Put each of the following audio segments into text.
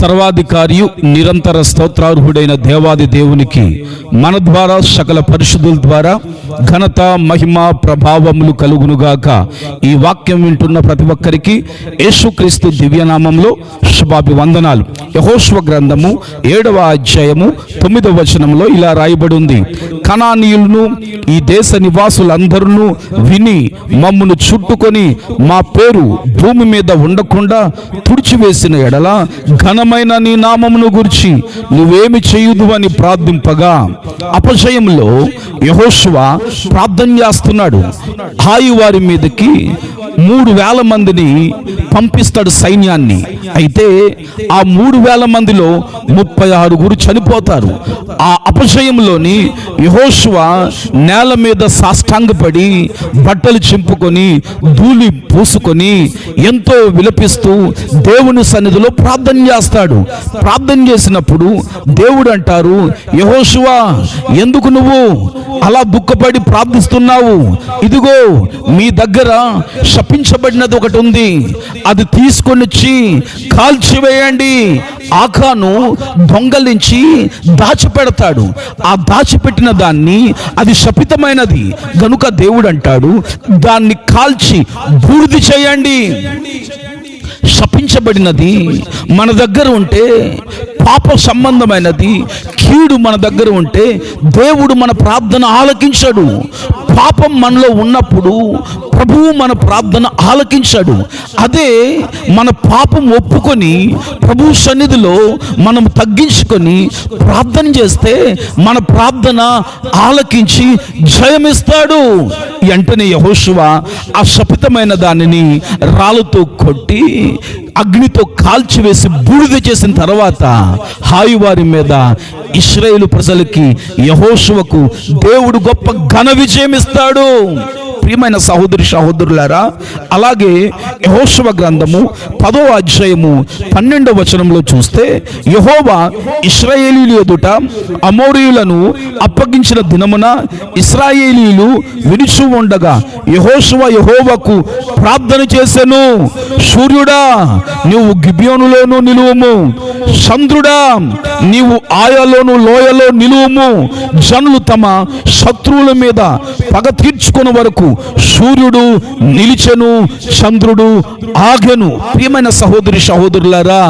సర్వాధికారియు నిరంతర స్తోత్రార్హుడైన దేవాది దేవునికి మన ద్వారా సకల పరిశుద్ధుల ద్వారా ఘనత మహిమ ప్రభావములు కలుగునుగాక. ఈ వాక్యం వింటున్న ప్రతి ఒక్కరికి యేసుక్రీస్తు దివ్యనామంలో శుభాభివందనాలు. యెహోషువ గ్రంథము 7వ అధ్యాయము 9వ వచనంలో ఇలా రాయబడి ఉంది, కనానీయులను ఈ దేశ నివాసులందరూ విని మమ్మును చుట్టుకొని మా పేరు భూమి మీద ఉండకుండా తుడిచివేసిన ఎడల ఘనమైన నీ నామమును గురించి నువ్వేమి చేయుదు అని ప్రార్థింపగా, అపజయంలో యెహోషువ ప్రార్థన చేస్తున్నాడు. హాయి వారి మీదకి 3,000 మందిని పంపిస్తాడు సైన్యాన్ని. అయితే ఆ 3,000 మందిలో 36 చనిపోతారు. ఆ అపజయంలోని యెహోషువ నేల మీద సాష్టాంగపడి బట్టలు చింపుకొని ధూళి పూసుకొని ఎంతో విలపిస్తూ దేవుని సన్నిధిలో ప్రార్థన చేస్తాడు. ప్రార్థన చేసినప్పుడు దేవుడు అంటారు, యెహోషువ ఎందుకు నువ్వు అలా దుఃఖపడి ప్రార్థిస్తున్నావు? ఇదిగో మీ దగ్గర శపించబడినది ఒకటి ఉంది, అది తీసుకొని వచ్చి కాల్చివేయండి. ఆకాను దొంగలించి దాచిపెడతాడు. ఆ దాచిపెట్టిన దాన్ని అది శపితమైనది గనుక దేవుడు అంటాడు, దాన్ని కాల్చి బూడిద చేయండి. శపించబడినది మన దగ్గర ఉంటే, పాప సంబంధమైనది కీడు మన దగ్గర ఉంటే దేవుడు మన ప్రార్థన ఆలకించాడు. పాపం మనలో ఉన్నప్పుడు ప్రభువు మన ప్రార్థన ఆలకించాడు. అదే మన పాపం ఒప్పుకొని ప్రభు సన్నిధిలో మనం తగ్గించుకొని ప్రార్థన చేస్తే మన ప్రార్థన ఆలకించి జయమిస్తాడు. వెంటనే యెహోషువ ఆ శపితమైన దానిని రాళ్ళతో కొట్టి అగ్నితో కాల్చివేసి బూడిద చేసిన తర్వాత హాయి వారి మీద ఇశ్రాయేలు ప్రజలకి యెహోషువకు దేవుడు గొప్ప ఘన విజయం ఇస్తాడు. ప్రియమైన సహోదరి సహోదరులారా, అలాగే యెహోషువ గ్రంథము 10వ అధ్యాయము 12వ వచనంలో చూస్తే, యెహోవా ఇశ్రాయేలీయుల ఎదుట అమోరీయులను అప్పగించిన దినమున ఇశ్రాయేలీయులు వినుచు ఉండగా యెహోషువ యెహోవాకు ప్రార్థన చేసెను, సూర్యుడా నీవు గిబియోనులోను నిలువుము, చంద్రుడా నీవు ఆయలోను లోయలో నిలువుము. జనులు తమ శత్రువుల మీద పగ తీర్చుకునే వరకు సూర్యుడు నిలిచెను, చంద్రుడు ఆగెను. ప్రియమైన సహోదరి సహోదరులారా,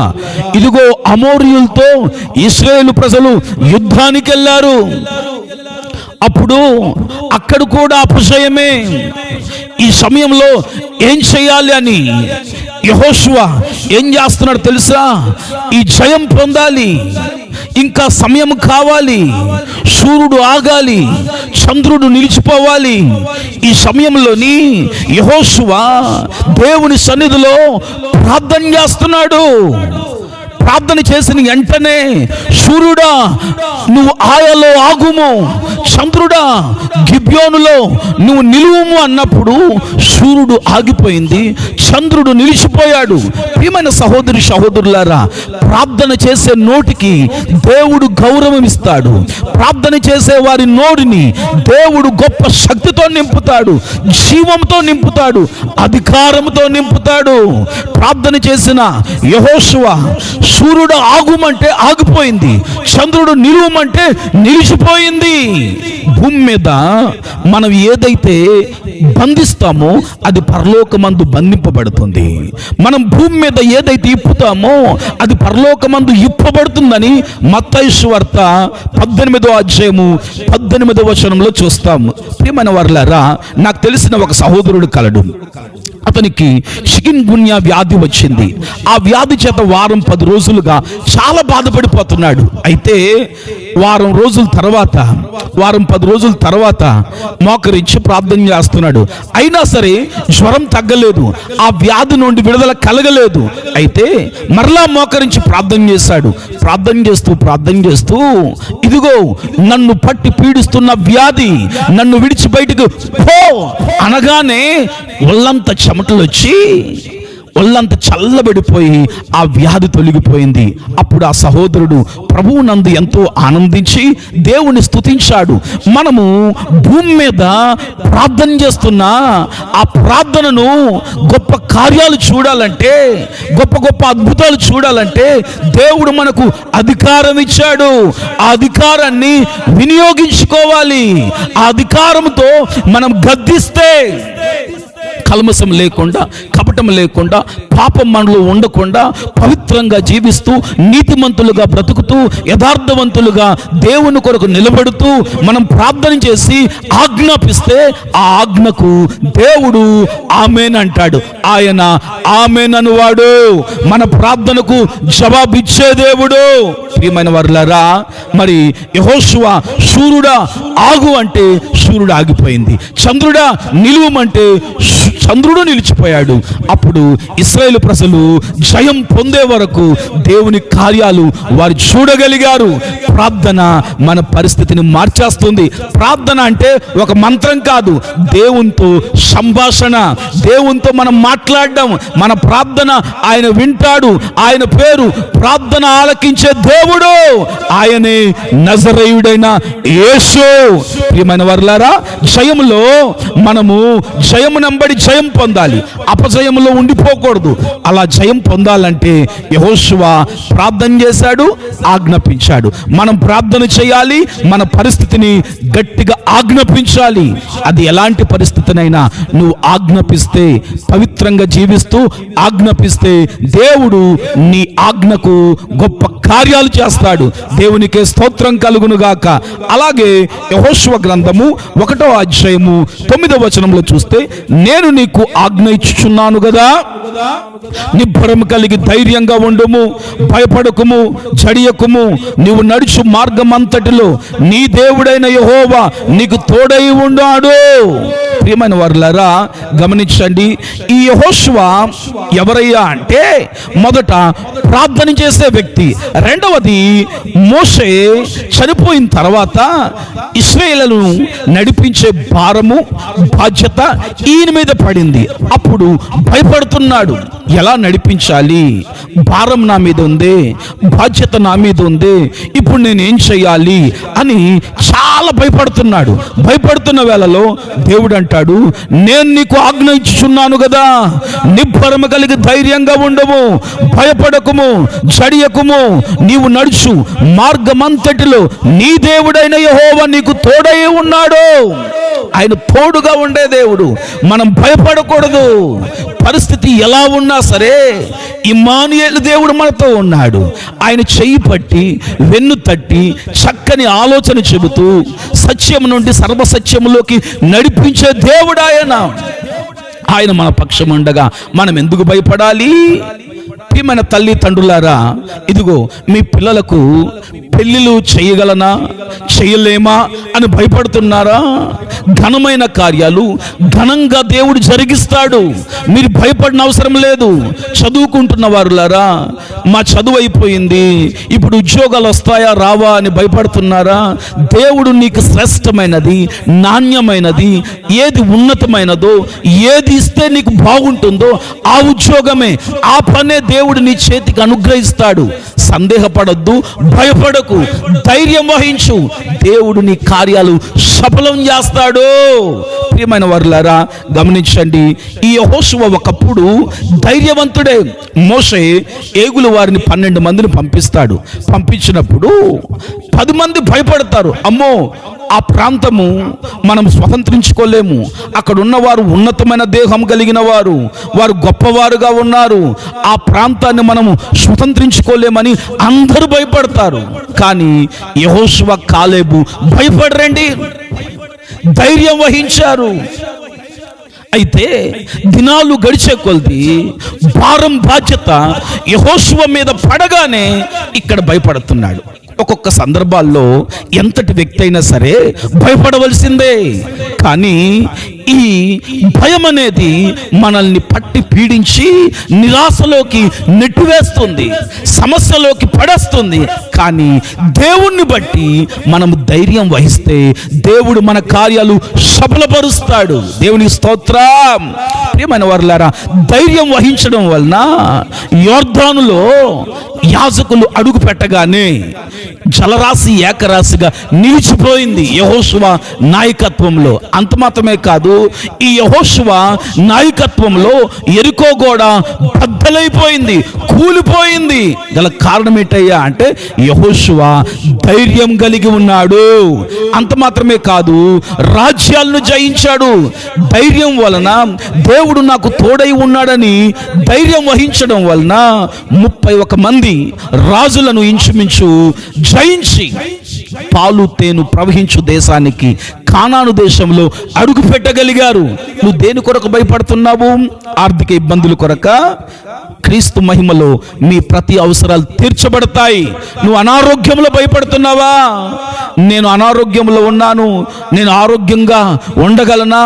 ఇదిగో అమోరీయులతో ఇశ్రాయేలు ప్రజలు యుద్ధానికి వెళ్ళారు. అప్పుడు అక్కడ కూడా అపజయమే. ఈ సమయంలో ఏం చేయాలి అని యెహోషువ ఏం చేస్తున్నాడు తెలుసా? ఈ జయం పొందాలి, ఇంకా సమయం కావాలి, సూర్యుడు ఆగాలి, చంద్రుడు నిలిచిపోవాలి. ఈ సమయంలోని యెహోషువ దేవుని సన్నిధిలో ప్రార్థన చేస్తున్నాడు. ప్రార్థన చేసిన వెంటనే సూర్యుడా నువ్వు ఆయలో ఆగుము, చంద్రుడా గిబ్యోనులో నువ్వు నిలువుము అన్నప్పుడు సూర్యుడు ఆగిపోయింది, చంద్రుడు నిలిచిపోయాడు. ప్రియమైన సహోదరి సహోదరులారా, ప్రార్థన చేసే నోటికి దేవుడు గౌరవం ఇస్తాడు. ప్రార్థన చేసే వారి నోటిని దేవుడు గొప్ప శక్తితో నింపుతాడు, జీవంతో నింపుతాడు, అధికారంతో నింపుతాడు. ప్రార్థన చేసిన యెహోషువ సూర్యుడు ఆగుమంటే ఆగిపోయింది, చంద్రుడు నిలువమంటే నిలిచిపోయింది. భూమి మీద మనం ఏదైతే బంధిస్తామో అది పరలోకమందు బంధింపబడుతుంది. మనం భూమి మీద ఏదైతే ఇప్పుతామో అది పరలోకమందు ఇప్పబడుతుందని మత్తయి సువార్త 18వ అధ్యాయము 18వ వచనంలో చూస్తాము. ప్రియమైన వారలారా, నాకు తెలిసిన ఒక సహోదరుడు కలడు. అతనికి చికెన్ గున్యా వ్యాధి వచ్చింది. ఆ వ్యాధి చేత 10 రోజులుగా చాలా బాధపడిపోతున్నాడు. అయితే 10 రోజుల తర్వాత మోకరించి ప్రార్థన చేస్తున్నాడు. అయినా సరే జ్వరం తగ్గలేదు, ఆ వ్యాధి నుండి విడుదల కలగలేదు. అయితే మరలా మోకరించి ప్రార్థన చేశాడు. ప్రార్థన చేస్తూ ఇదిగో నన్ను పట్టి పీడిస్తున్న వ్యాధి నన్ను విడిచి బయటకు పో అనగానే ఒళ్ళంతా చెమటలు వచ్చి ఒళ్ళంతా చల్లబడిపోయి ఆ వ్యాధి తొలగిపోయింది. అప్పుడు ఆ సహోదరుడు ప్రభువు నందు ఎంతో ఆనందించి దేవుని స్తుతించాడు. మనము భూమి మీద ప్రార్థన చేస్తున్నా ఆ ప్రార్థనను గొప్ప కార్యాలు చూడాలంటే, గొప్ప గొప్ప అద్భుతాలు చూడాలంటే దేవుడు మనకు అధికారం ఇచ్చాడు. ఆ అధికారాన్ని వినియోగించుకోవాలి. ఆ అధికారంతో మనం గద్దిస్తే కల్మసం లేకుండా, కపటం లేకుండా, పాపం మనలో ఉండకుండా పవిత్రంగా జీవిస్తూ నీతిమంతులుగా బ్రతుకుతూ యథార్థవంతులుగా దేవుని కొరకు నిలబడుతూ మనం ప్రార్థన చేసి ఆజ్ఞాపిస్తే ఆ ఆజ్ఞకు దేవుడు ఆమేన్ అంటాడు. ఆయన ఆమేన్ అనువాడు, మన ప్రార్థనకు జవాబిచ్చే దేవుడు. ప్రియమైన వారులారా, మరి యెహోషువ సూర్యుడా ఆగు అంటే సూర్యుడు ఆగిపోయింది, చంద్రుడా నిలువమంటే చంద్రుడు నిలిచిపోయాడు. అప్పుడు ఇశ్రాయేలు ప్రజలు జయం పొందే వరకు దేవుని కార్యాలు వారు చూడగలిగారు. ప్రార్థన మన పరిస్థితిని మార్చేస్తుంది. ప్రార్థన అంటే ఒక మంత్రం కాదు, దేవునితో సంభాషణ, దేవునితో మనం మాట్లాడడం. మన ప్రార్థన ఆయన వింటాడు. ఆయన పేరు ప్రార్థన ఆలకించే దేవుడు, ఆయనే నజరేయుడైన యేసు. ప్రియమైన వారులారా, జయములో మనము జయమునంబడి జయం పొందాలి, అపజయములో ఉండిపోకూడదు. అలా జయం పొందాలంటే యెహోషువ ప్రార్థన చేశాడు, ఆజ్ఞాపించాడు. మనం ప్రార్థన చేయాలి, మన పరిస్థితిని గట్టిగా ఆజ్ఞాపించాలి. అది ఎలాంటి పరిస్థితినైనా నువ్వు ఆజ్ఞాపిస్తే, పవిత్రంగా జీవిస్తూ ఆజ్ఞాపిస్తే దేవుడు నీ ఆజ్ఞకు గొప్ప కార్యాలు చేస్తాడు. దేవునికే స్తోత్రం కలుగును గాక. అలాగే యెహోషువ గ్రంథము 1వ అధ్యాయము 9వ వచనంలో చూస్తే, నేను నీకు ఆజ్ఞ ఇచ్చుచున్నాను కదా, నిబ్బరము కలిగి ధైర్యంగా ఉండుము, భయపడకుము, జడియకుము. నీవు నడుచు మార్గం అంతటిలో నీ దేవుడైన యెహోవా నీకు తోడై ఉన్నాడు. ప్రియమైన వారులారా, గమనించండి, ఈ యెహోషువ ఎవరయ్యా అంటే, మొదట ప్రార్థన చేసే వ్యక్తి. రెండవది, మోషే చనిపోయిన తర్వాత ఇశ్రాయేలును నడిపించే భారము, బాధ్యత ఈయన మీద పడింది. అప్పుడు భయపడుతున్నాడు, ఎలా నడిపించాలి, భారం నా మీద ఉంది, బాధ్యత నా మీద ఉంది, ఇప్పుడు నేను ఏం చేయాలి అని చాలా భయపడుతున్నాడు. భయపడుతున్న వేళలో దేవుడు అంటాడు, నేను నీకు ఆజ్ఞ ఇచ్చుచున్నాను కదా, నిబ్బరము కలిగి ధైర్యంగా ఉండము, భయపడకుము, జడియకుము. నీవు నడుచు మార్గమంతటిలో నీ దేవుడైన యెహోవా నీకు తోడై ఉన్నాడు. ఆయన తోడుగా ఉండే దేవుడు. మనం భయపడకూడదు. పరిస్థితి ఎలా ఉన్నా సరే ఇమ్మానుయేలు దేవుడు మనతో ఉన్నాడు. ఆయన చెయ్యి పట్టి, వెన్ను తట్టి, చక్కని ఆలోచన చెబుతూ సత్యం నుండి సర్వసత్యములోకి నడిపించే దేవుడు ఆయన. ఆయన మన పక్షం ఉండగా మనం ఎందుకు భయపడాలి? ప్రియమైన తల్లి తండ్రులారా, ఇదిగో మీ పిల్లలకు పెళ్ళిళ్ళు చేయగలనా, చేయలేమా అని భయపడుతున్నారా? ఘనమైన కార్యాలు ఘనంగా దేవుడు జరిగిస్తాడు. మీరు భయపడిన అవసరం లేదు. చదువుకుంటున్న వారులారా, మా చదువు అయిపోయింది, ఇప్పుడు ఉద్యోగాలు వస్తాయా రావా అని భయపడుతున్నారా? దేవుడు నీకు శ్రేష్టమైనది, నాణ్యమైనది, ఏది ఉన్నతమైనదో, ఏది ఇస్తే నీకు బాగుంటుందో ఆ ఉద్యోగమే, ఆ పనే దేవుడు నీ చేతికి అనుగ్రహిస్తాడు. సందేహపడొద్దు, భయపడకు, ధైర్యం వహించు. దేవుడు నీ కార్యాలు సఫలం చేస్తాడు. ప్రియమైన వారులారా, గమనించండి, ఈ యెహోషువ ఒకప్పుడు ధైర్యవంతుడే. మోషే ఏగుల వారిని 12 మందిని పంపిస్తాడు. పంపించినప్పుడు 10 మంది భయపడతారు. అమ్మో, ఆ ప్రాంతము మనం స్వతంత్రించుకోలేము, అక్కడ ఉన్నవారు ఉన్నతమైన దేహం కలిగిన వారు, వారు గొప్పవారుగా ఉన్నారు, ఆ ప్రాంతాన్ని మనము స్వతంత్రించుకోలేమని అందరూ భయపడతారు. కానీ యెహోషువ, కాలేబు భయపడరండి, ధైర్యం వహించారు. అయితే దినాలు గడిచే కొలది భారం, బాధ్యత యెహోషువ మీద పడగానే ఇక్కడ భయపడుతున్నాడు. ఒక్కొక్క సందర్భాల్లో ఎంతటి వ్యక్తి అయినా సరే భయపడవలసిందే. కానీ ఈ భయం అనేది మనల్ని పట్టి పీడించి నిరాశలోకి నెట్టివేస్తుంది, సమస్యలోకి పడేస్తుంది. కానీ దేవుణ్ణి బట్టి మనము ధైర్యం వహిస్తే దేవుడు మన కార్యాలు సఫలపరుస్తాడు. దేవుని స్తోత్రం. ప్రియమైన వారులారా, ధైర్యం వహించడం వలన యోర్దానులో యాజకులు అడుగు పెట్టగానే జలరాశి ఏకరాశిగా నిలిచిపోయింది యెహోషువ నాయకత్వంలో. అంత మాత్రమే కాదు, ఈ యెహోషువ నాయకత్వంలో యెరికో గోడ బద్దలైపోయింది, కూలిపోయింది. గల కారణం ఏంటయ్యా అంటే యెహోషువ ధైర్యం కలిగి ఉన్నాడు. అంత మాత్రమే కాదు, రాజ్యాలను జయించాడు. ధైర్యం వలన దేవుడు నాకు తోడై ఉన్నాడని ధైర్యం వహించడం వలన 31 మంది రాజులను ఇంచుమించు జయించి పాలు తేను ప్రవహించు దేశానికి, కానాను దేశంలో అడుగు పెట్టగలిగారు. నువ్వు దేని కొరకు భయపడుతున్నావు? ఆర్థిక ఇబ్బందుల కొరక? క్రీస్తు మహిమలో మీ ప్రతి అవసరాలు తీర్చబడతాయి. నువ్వు అనారోగ్యంలో భయపడుతున్నావా? నేను అనారోగ్యంలో ఉన్నాను, నేను ఆరోగ్యంగా ఉండగలనా,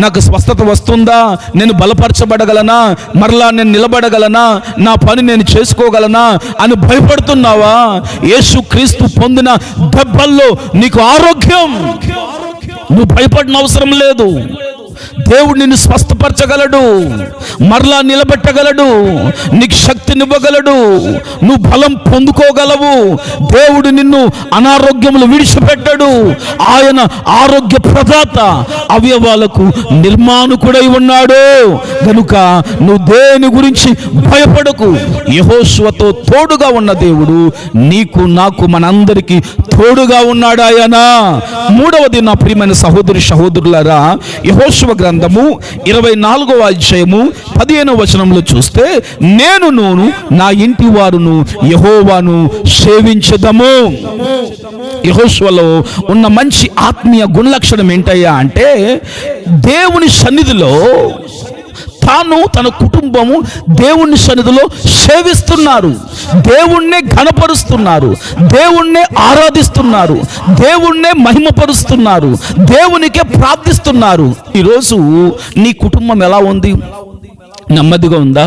నాకు స్వస్థత వస్తుందా, నేను బలపరచబడగలనా, మరలా నేను నిలబడగలనా, నా పని నేను చేసుకోగలనా అని భయపడుతున్నావా? యేసు క్రీస్తు పొందిన దెబ్బల్లో నీకు ఆరోగ్యం. నువ్వు భయపడిన అవసరం లేదు. దేవుడు నిన్ను స్వస్థపరచగలడు, మరలా నిలబెట్టగలడు, నీకు శక్తినివ్వగలడు, నువ్వు బలం పొందుకోగలవు. దేవుడు నిన్ను అనారోగ్యములు విడిచిపెట్టడు. ఆయన ఆరోగ్య ప్రదాత, అవయవాలకు నిర్మాణకుడై ఉన్నాడు. కనుక నువ్వు దేని గురించి భయపడకు. యెహోషువతో తోడుగా ఉన్న దేవుడు నీకు నాకు మనందరికీ తోడుగా ఉన్నాడు ఆయన. మూడవది నా ప్రియమైన సహోదరి సహోదరులారా, యెహోషువ గ్రంథము 24వ అధ్యాయము 15వ వచనంలో చూస్తే, నేనును నా ఇంటి వారును యెహోవాను సేవించెదము. యెహోషువలో ఉన్న మంచి ఆత్మీయ గుణలక్షణం ఏంటయ్యా అంటే, దేవుని సన్నిధిలో తాను తన కుటుంబము దేవుని సన్నిధిలో సేవిస్తున్నారు, దేవుణ్ణే ఘనపరుస్తున్నారు, దేవుణ్ణే ఆరాధిస్తున్నారు, దేవుణ్ణే మహిమపరుస్తున్నారు, దేవునికే ప్రార్థిస్తున్నారు. ఈరోజు నీ కుటుంబం ఎలా ఉంది? నెమ్మదిగా ఉందా?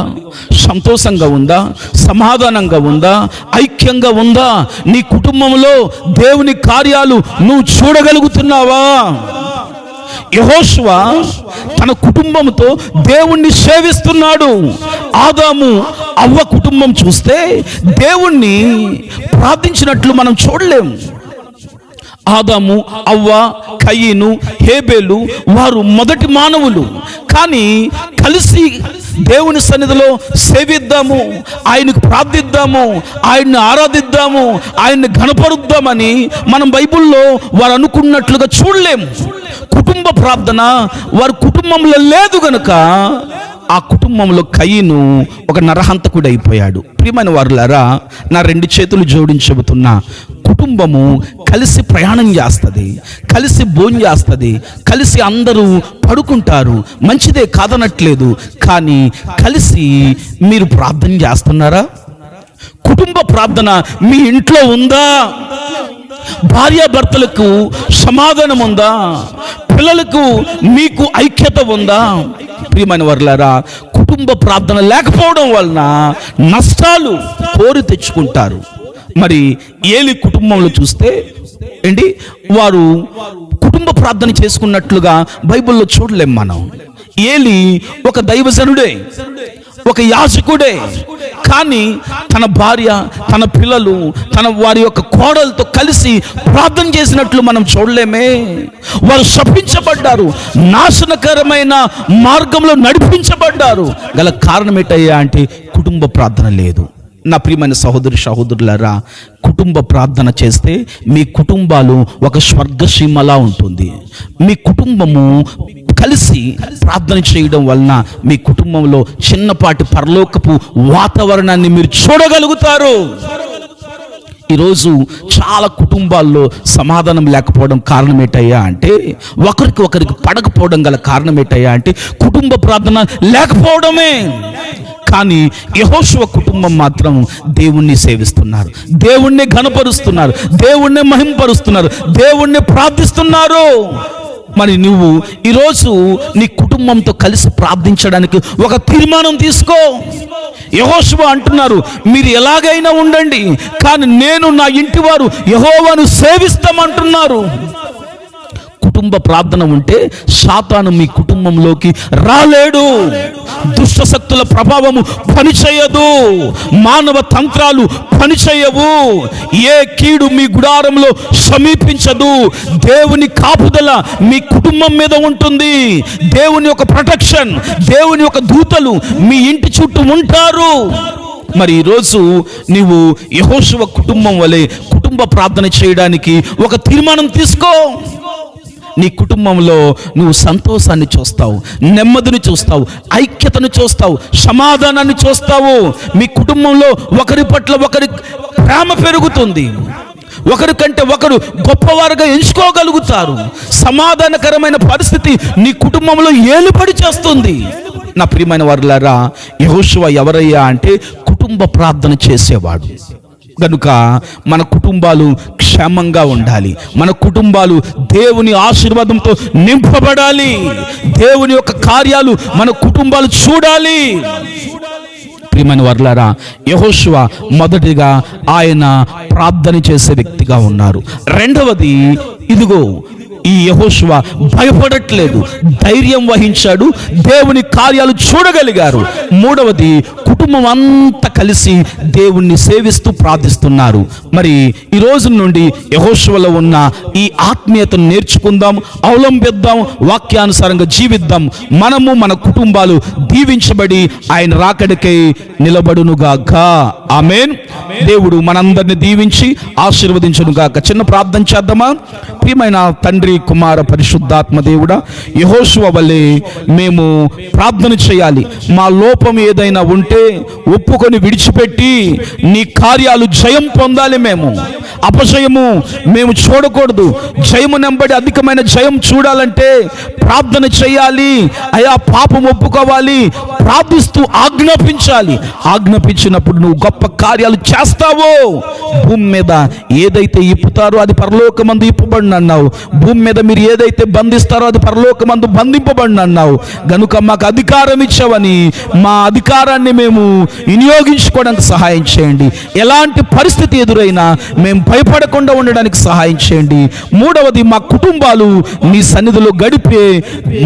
సంతోషంగా ఉందా? సమాధానంగా ఉందా? ఐక్యంగా ఉందా? నీ కుటుంబంలో దేవుని కార్యాలు నువ్వు చూడగలుగుతున్నావా? యెహోషువ తన కుటుంబంతో దేవుణ్ణి సేవిస్తున్నాడు. ఆదాము అవ్వ కుటుంబం చూస్తే దేవుణ్ణి ప్రార్థించినట్లు మనం చూడలేము. ఆదాము, అవ్వ, కయీను, హేబేలు వారు మొదటి మానవులు. కానీ కలిసి దేవుని సన్నిధిలో సేవిద్దాము, ఆయనకు ప్రార్థిద్దాము, ఆయన్ని ఆరాధిద్దాము, ఆయన్ని ఘనపరుద్దామని మనం బైబిల్లో వారు అనుకున్నట్లుగా చూడలేము. కుటుంబ ప్రార్థన వారి కుటుంబంలో లేదు గనుక ఆ కుటుంబంలో కయీను ఒక నరహంతకుడు అయిపోయాడు. ప్రియమైన వారులారా, నా 2 చేతులు జోడించి చెబుతున్నా, కుటుంబము కలిసి ప్రయాణం చేస్తుంది, కలిసి భోజనం చేస్తుంది, కలిసి అందరూ పడుకుంటారు, మంచిదే కాదనట్లేదు. కానీ కలిసి మీరు ప్రార్థన చేస్తున్నారా? కుటుంబ ప్రార్థన మీ ఇంట్లో ఉందా? భార్యాభర్తలకు సమాధానం ఉందా? పిల్లలకు మీకు ఐక్యత ఉందా? ప్రియమైన వారులారా, కుటుంబ ప్రార్థన లేకపోవడం వలన నష్టాలు కోరి తెచ్చుకుంటారు. మరి ఏలి కుటుంబంలో చూస్తే ఏంటి, వారు కుటుంబ ప్రార్థన చేసుకున్నట్లుగా బైబిల్లో చూడలేం మనం. ఏలి ఒక దైవజనుడే, ఒక యాజకుడే. కానీ తన భార్య, తన పిల్లలు, వారి యొక్క కోడలతో కలిసి ప్రార్థన చేసినట్లు మనం చూడలేమే. వారు శపించబడ్డారు, నాశనకరమైన మార్గంలో నడిపించబడ్డారు. గల కారణం ఏంటయ్యా అంటే కుటుంబ ప్రార్థన లేదు. నా ప్రియమైన సహోదరి సహోదరులారా, కుటుంబ ప్రార్థన చేస్తే మీ కుటుంబాలు ఒక స్వర్గసీమలా ఉంటుంది. మీ కుటుంబము కలిసి ప్రార్థన చేయడం వలన మీ కుటుంబంలో చిన్నపాటి పరలోకపు వాతావరణాన్ని మీరు చూడగలుగుతారు. ఈరోజు చాలా కుటుంబాల్లో సమాధానం లేకపోవడం కారణం ఏంటయ్యా అంటే, ఒకరికి పడకపోవడం గల కారణం ఏంటయ్యా అంటే కుటుంబ ప్రార్థన లేకపోవడమే. కానీ యెహోషువ కుటుంబం మాత్రం దేవుణ్ణి సేవిస్తున్నారు, దేవుణ్ణి ఘనపరుస్తున్నారు, దేవుణ్ణి మహిమపరుస్తున్నారు, దేవుణ్ణి ప్రార్థిస్తున్నారు. మరి నువ్వు ఈరోజు నీ కుటుంబంతో కలిసి ప్రార్థించడానికి ఒక తీర్మానం తీసుకో. యెహోషువ అంటున్నారు, మీరు ఎలాగైనా ఉండండి, కానీ నేను నా ఇంటి వారు యెహోవాను సేవిస్తామంటున్నారు. కుటుంబ ప్రార్థన ఉంటే సాతాను మీ కుటుంబంలోకి రాలేడు. దుష్ట శక్తుల ప్రభావము పనిచేయదు, మానవ తంత్రాలు పనిచేయవు, ఏ కీడు మీ గుడారంలో సమీపించదు. దేవుని కాపుదల మీ కుటుంబం మీద ఉంటుంది. దేవుని యొక్క ప్రొటెక్షన్, దేవుని యొక్క దూతలు మీ ఇంటి చుట్టూ ఉంటారు. మరి ఈరోజు నీవు యెహోషువ కుటుంబం వలె కుటుంబ ప్రార్థన చేయడానికి ఒక తీర్మానం తీసుకో. నీ కుటుంబంలో నువ్వు సంతోషాన్ని చూస్తావు, నెమ్మదిని చూస్తావు, ఐక్యతను చూస్తావు, సమాధానాన్ని చూస్తావు. మీ కుటుంబంలో ఒకరి పట్ల ఒకరి ప్రేమ పెరుగుతుంది, ఒకరికంటే ఒకరు గొప్పవారుగా ఎంచుకోగలుగుతారు. సమాధానకరమైన పరిస్థితి నీ కుటుంబంలో ఏలుబడి చేస్తుంది. నా ప్రియమైన వారులారా, యెహోషువ ఎవరయ్యా అంటే కుటుంబ ప్రార్థన చేసేవాడు. కనుక మన కుటుంబాలు క్షేమంగా ఉండాలి, మన కుటుంబాలు దేవుని ఆశీర్వాదంతో నింపబడాలి, దేవుని యొక్క కార్యాలు మన కుటుంబాలు చూడాలి. ప్రియమైన వారులారా, యెహోషువ మొదటిగా ఆయన ప్రార్థన చేసే వ్యక్తిగా ఉన్నారు. రెండవది, ఇదిగో ఈ యెహోషువ భయపడట్లేదు, ధైర్యం వహించాడు, దేవుని కార్యాలు చూడగలిగారు. మూడవది, కుటుంబం అంతా కలిసి దేవుణ్ణి సేవిస్తూ ప్రార్థిస్తున్నారు. మరి ఈ రోజు నుండి యెహోషువలో ఉన్న ఈ ఆత్మీయతను నేర్చుకుందాం, అవలంబిద్దాం, వాక్యానుసారంగా జీవిద్దాం. మనము మన కుటుంబాలు దీవించబడి ఆయన రాకడికై నిలబడునుగాక. ఆమేన్. దేవుడు మనందరిని దీవించి ఆశీర్వదించునుగాక. చిన్న ప్రార్థన చేద్దామా? ప్రియమైన తండ్రి, కుమార, పరిశుద్ధాత్మ దేవుడా, యెహోషువ వలె మేము ప్రార్థన చేయాలి. మా లోపం ఏదైనా ఉంటే ఒప్పుకొని విడిచిపెట్టి నీ కార్యాలు జయం పొందాలి. మేము అపజయము మేము చూడకూడదు. జయము నెంబడి అధికమైన జయం చూడాలంటే ప్రార్థన చేయాలి. అయా, పాపం ఒప్పుకోవాలి, ప్రార్థిస్తూ ఆజ్ఞాపించాలి. ఆజ్ఞాపించినప్పుడు నువ్వు గొప్ప కార్యాలు చేస్తావు. భూమి మీద ఏదైతే ఇప్పుతారో అది పరలోకమందు ఇప్పబడిన అన్నావు. భూమి మీద మీరు ఏదైతే బంధిస్తారో అది పరలోకమందు బంధింపబడిన అన్నావు. గనుక మాకు అధికారం ఇచ్చావని మా అధికారాన్ని మేము వినియోగించుకోవడానికి సహాయం చేయండి. ఎలాంటి పరిస్థితి ఎదురైనా మేము భయపడకుండా ఉండడానికి సహాయం చేయండి. మూడవది, మా కుటుంబాలు నీ సన్నిధిలో గడిపే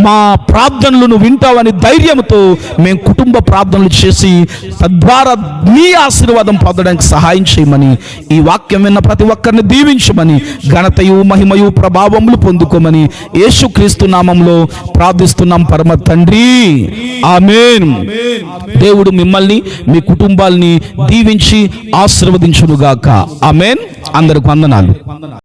మా ప్రార్థనలను వింటావని ధైర్యంతో మేము కుటుంబ ప్రార్థనలు చేసి తద్వారా నీ ఆశీర్వాదం పొందడానికి సహాయం చేయమని, ఈ వాక్యం విన్న ప్రతి ఒక్కరిని దీవించమని, ఘనతయు మహిమయు ప్రభావములు పొందుకోమని యేసుక్రీస్తు నామంలో ప్రార్థిస్తున్నాం పరమ తండ్రి. ఆమేన్. దేవుడు మిమ్మల్ని, మీ కుటుంబాల్ని దీవించి ఆశీర్వదించునుగాక. ఆమేన్. అందరికి వందనాలు.